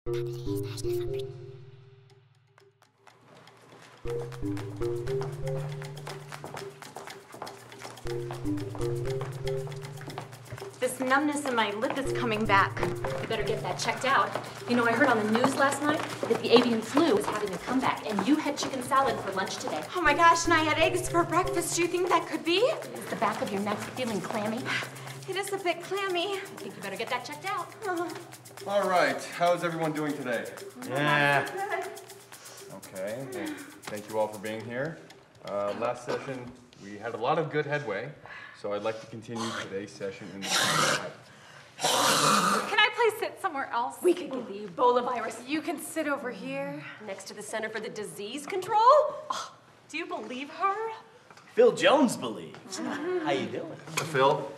This numbness in my lip is coming back. You better get that checked out. You know, I heard on the news last night that the avian flu is having a comeback, and you had chicken salad for lunch today. Oh my gosh, and I had eggs for breakfast. Do you think that could be? Is the back of your neck feeling clammy? It is a bit clammy. I think you better get that checked out. All right, how's everyone doing today? Yeah. Okay, well, thank you all for being here. Last session, we had a lot of good headway, so I'd like to continue today's session in the same Can I please sit somewhere else? We could get the Ebola virus. You can sit over here. Next to the Center for the Disease Control? Oh, do you believe her? Phil Jones believes. How you doing? Phil,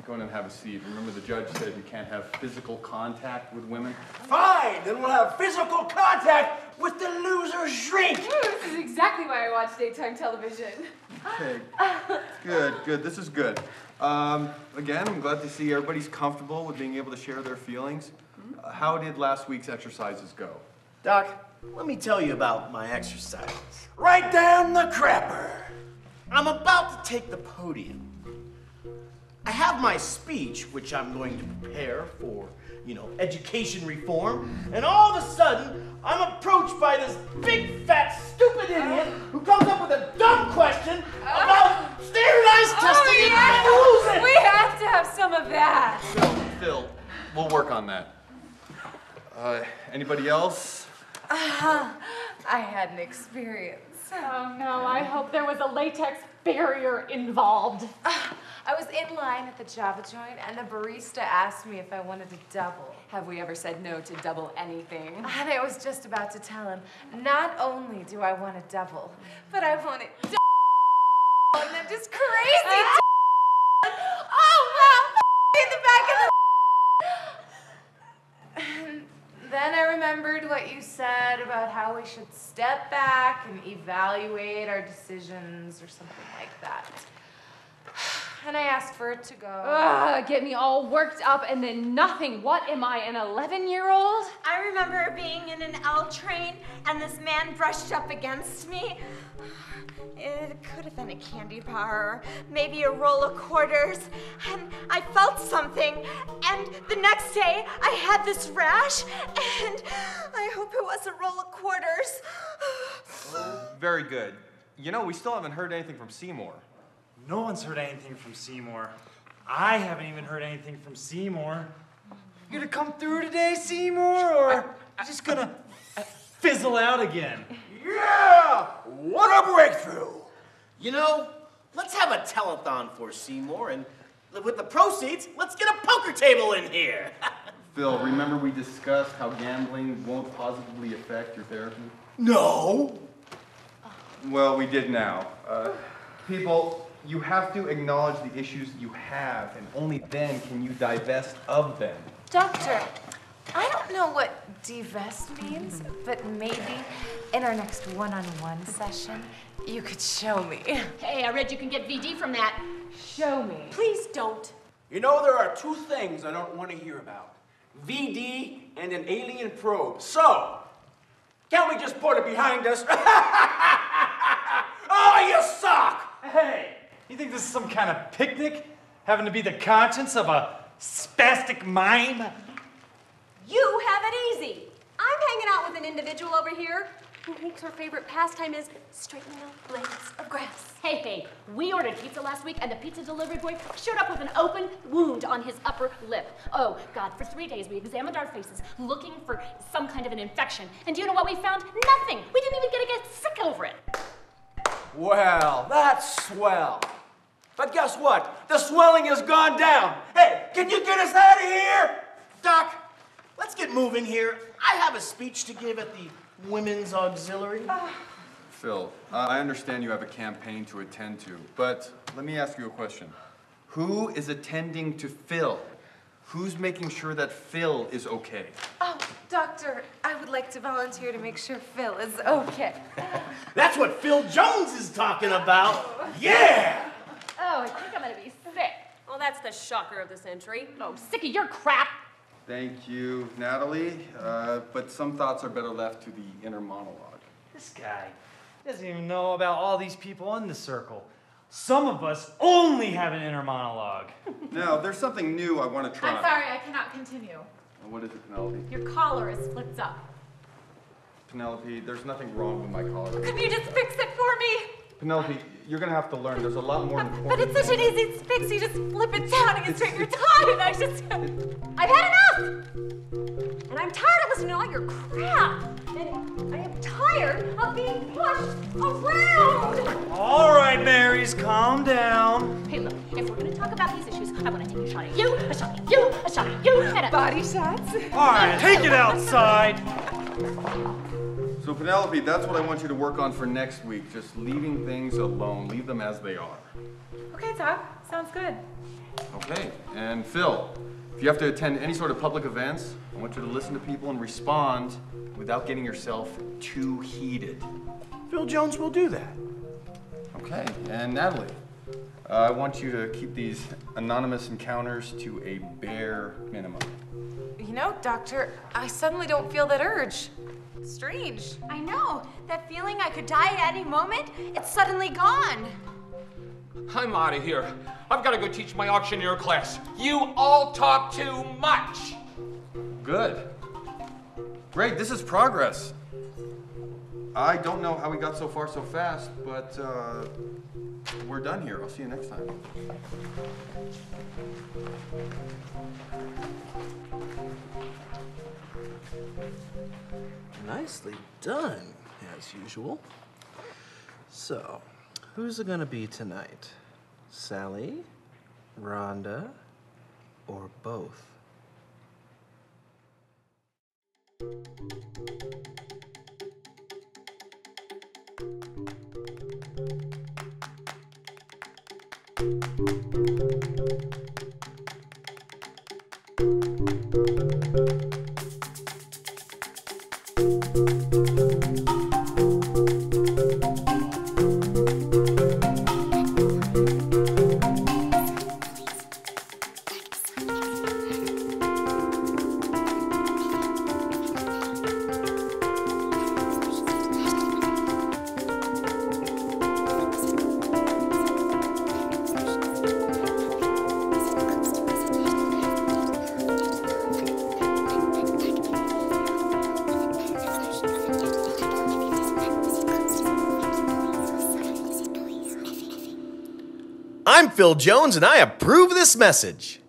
go in and have a seat. Remember the judge said you can't have physical contact with women? Fine, then we'll have physical contact with the loser shrink. This is exactly why I watch daytime television. Okay, good, this is good. Again, I'm glad to see everybody's comfortable with being able to share their feelings. How did last week's exercises go? Doc, let me tell you about my exercises. Right down the crapper. I'm about to take the podium. I have my speech, which I'm going to prepare for, education reform, and all of a sudden, I'm approached by this big, fat, stupid idiot who comes up with a dumb question about standardized testing and losing. We have to have some of that. Phil, we'll work on that. Anybody else? I had an experience. Oh no, I hope there was a latex barrier involved. I was in line at the Java joint and the barista asked me if I wanted to double. Have we ever said no to double anything? And I was just about to tell him, not only do I want to double, but I want it and then just crazy oh wow, in the back of the And then I remembered what you said about how we should step back and evaluate our decisions or something like that. And I asked for it to go. Get me all worked up and then nothing. What am I, an 11-year-old? I remember being in an L train and this man brushed up against me. It could have been a candy bar or maybe a roll of quarters. And I felt something. And the next day I had this rash and I hope it was a roll of quarters. Very good. You know, we still haven't heard anything from Seymour. No one's heard anything from Seymour. I haven't even heard anything from Seymour. You gonna come through today, Seymour, or you just gonna fizzle out again? Yeah! What a breakthrough! Let's have a telethon for Seymour, and with the proceeds, let's get a poker table in here. Phil, remember we discussed how gambling won't positively affect your therapy? No! Well, we did now. People, you have to acknowledge the issues you have, and only then can you divest of them. Doctor, I don't know what divest means, but maybe in our next one-on-one session, you could show me. Hey, I read you can get VD from that. Show me. Please don't. There are two things I don't want to hear about. VD and an alien probe. So, can't we just put it behind us? Oh, you suck! Hey, you think this is some kind of picnic? Having to be the conscience of a spastic mime? You have it easy. I'm hanging out with an individual over here who thinks her favorite pastime is straightening out blades of grass. Hey, we ordered pizza last week and the pizza delivery boy showed up with an open wound on his upper lip. Oh, God, for 3 days we examined our faces looking for some kind of an infection. And do you know what we found? Nothing. We didn't even get sick over it. Well, that's swell. But guess what? The swelling has gone down. Hey, can you get us out of here? Doc, let's get moving here. I have a speech to give at the Women's Auxiliary. Phil, I understand you have a campaign to attend to, but let me ask you a question. Who is attending to Phil? Who's making sure that Phil is okay? Oh, doctor, I would like to volunteer to make sure Phil is okay. That's what Phil Jones is talking about. Yeah! Oh, I think I'm gonna be sick. Well, that's the shocker of the century. Oh, sick of your crap. Thank you, Natalie. But some thoughts are better left to the inner monologue. This guy doesn't even know about all these people in the circle. Some of us only have an inner monologue. Now, there's something new I want to try. I'm sorry, I cannot continue. What is it, Penelope? Your collar is flipped up. Penelope, there's nothing wrong with my collar. Could you just fix it for me? Penelope, you're gonna have to learn. There's a lot more important. But it's such an easy fix. You just flip it down and you straighten your tie, and I've had enough! And I'm tired of listening to all your crap. And I am tired of being pushed around. All right, Marys, calm down. Hey, look, if we're going to talk about these issues, I want to take a shot at you, a shot at you, a shot at you, and a Body shots? All right, take it outside. So Penelope, that's what I want you to work on for next week. Just leaving things alone. Leave them as they are. Okay, Doc. Sounds good. Okay. And Phil, if you have to attend any sort of public events, I want you to listen to people and respond without getting yourself too heated. Phil Jones will do that. Okay. And Natalie, I want you to keep these anonymous encounters to a bare minimum. You know, Doctor, I suddenly don't feel that urge. Strange. I know. That feeling I could die at any moment, it's suddenly gone. I'm out of here. I've got to go teach my auctioneer class. You all talk too much. Good. Great, this is progress. I don't know how we got so far so fast, but we're done here. I'll see you next time. Nicely done, as usual. So, who's it gonna be tonight? Sally, Rhonda, or both? I'm Phil Jones, and I approve this message.